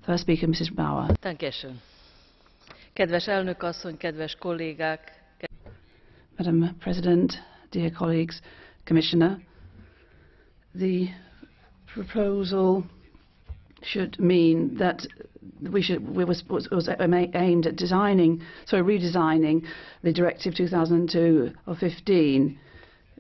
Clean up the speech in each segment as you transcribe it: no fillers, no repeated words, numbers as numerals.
First speaker, Mrs. Bauer. Dankeschön. Kedves elnök asszony, kedves kollégák. Madam President, dear colleagues, Commissioner, the proposal should mean that was aimed at redesigning the Directive 2002/15.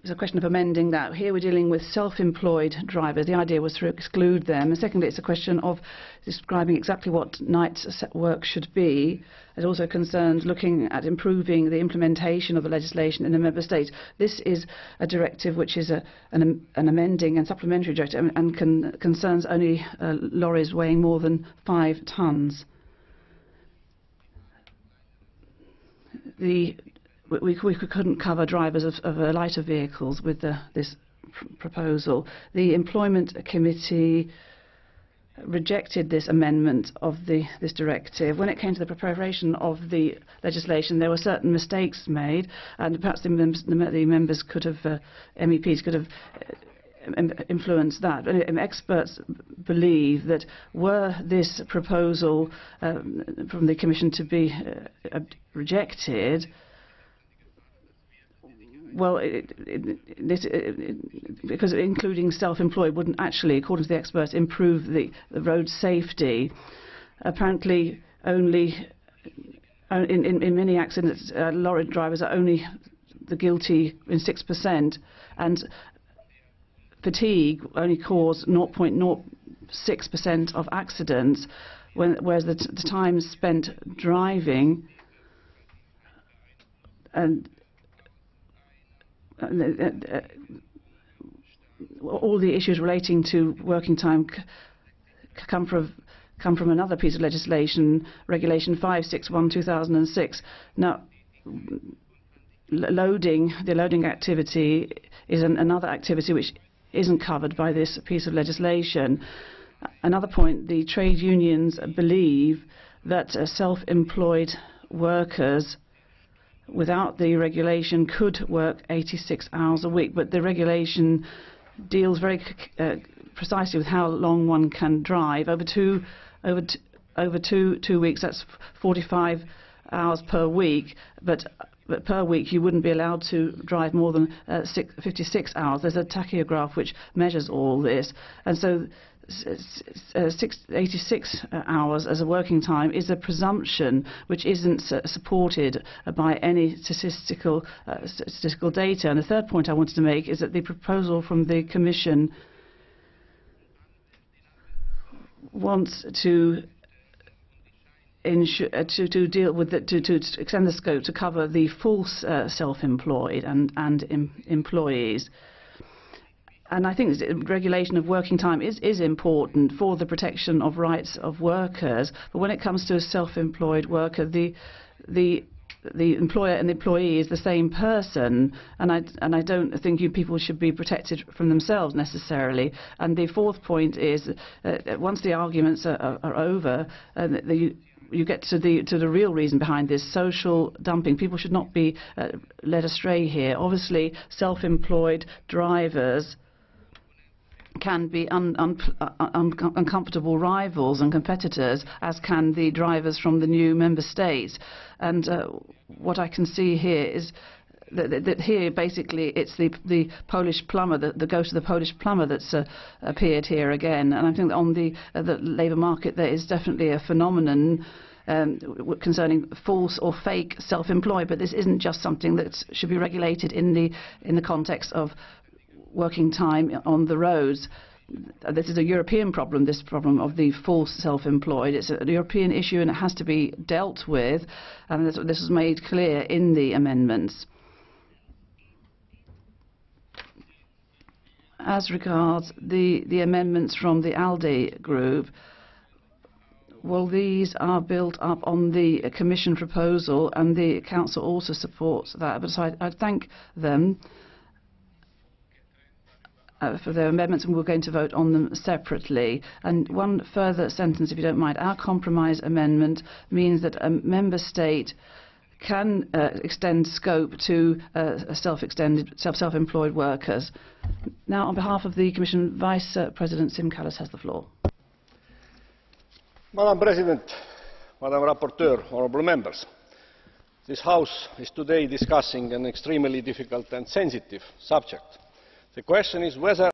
It's a question of amending that. Here we're dealing with self-employed drivers. The idea was to exclude them. And secondly, it's a question of describing exactly what night work should be. It also concerns looking at improving the implementation of the legislation in the member states. This is a directive which is an amending and supplementary directive and concerns only lorries weighing more than 5 tons. We couldn't cover drivers of lighter vehicles with this proposal. The Employment Committee rejected this amendment of this directive. When it came to the preparation of the legislation, there were certain mistakes made, and perhaps the members could have, MEPs could have influenced that. Experts believe that were this proposal from the Commission to be rejected, well, because including self-employed wouldn't actually, according to the experts, improve the road safety. Apparently, only in many accidents, lorry drivers are only the guilty in 6%, and fatigue only cause 0.06% of accidents, whereas the time spent driving and all the issues relating to working time come from another piece of legislation, Regulation 561/2006. Now, the loading activity is another activity which isn't covered by this piece of legislation. Another point, the trade unions believe that self-employed workers without the regulation could work 86 hours a week, but the regulation deals very precisely with how long one can drive. Over two weeks, that's 45 hours per week, but per week you wouldn't be allowed to drive more than 56 hours. There's a tachograph which measures all this, and so 86 hours as a working time is a presumption which isn't supported by any statistical data. And the third point I wanted to make is that the proposal from the Commission wants to deal with to extend the scope to cover the false self-employed and employees. And I think regulation of working time is important for the protection of rights of workers. But when it comes to a self-employed worker, the employer and the employee is the same person, and I don't think you people should be protected from themselves necessarily. And the fourth point is once the arguments are over, you get to the real reason behind this, social dumping. People should not be led astray here. Obviously, self-employed drivers can be uncomfortable rivals and competitors, as can the drivers from the new member states. And what I can see here is that here basically it's the Polish plumber, the ghost of the Polish plumber that's appeared here again. And I think that on the labour market there is definitely a phenomenon concerning false or fake self-employed, but this isn't just something that should be regulated in the context of working time on the roads. This is a European problem, this problem of the false self-employed. It's a European issue and it has to be dealt with, and this was made clear in the amendments. As regards the amendments from the ALDE group, well, these are built up on the Commission proposal, and the Council also supports that. But so I thank them for their amendments, and we're going to vote on them separately. And one further sentence, if you don't mind. Our compromise amendment means that a member state can extend scope to self-employed workers. Now, on behalf of the Commission, Vice President Sim Kallas has the floor. Madam President, Madam Rapporteur, honourable members, this House is today discussing an extremely difficult and sensitive subject. The question is whether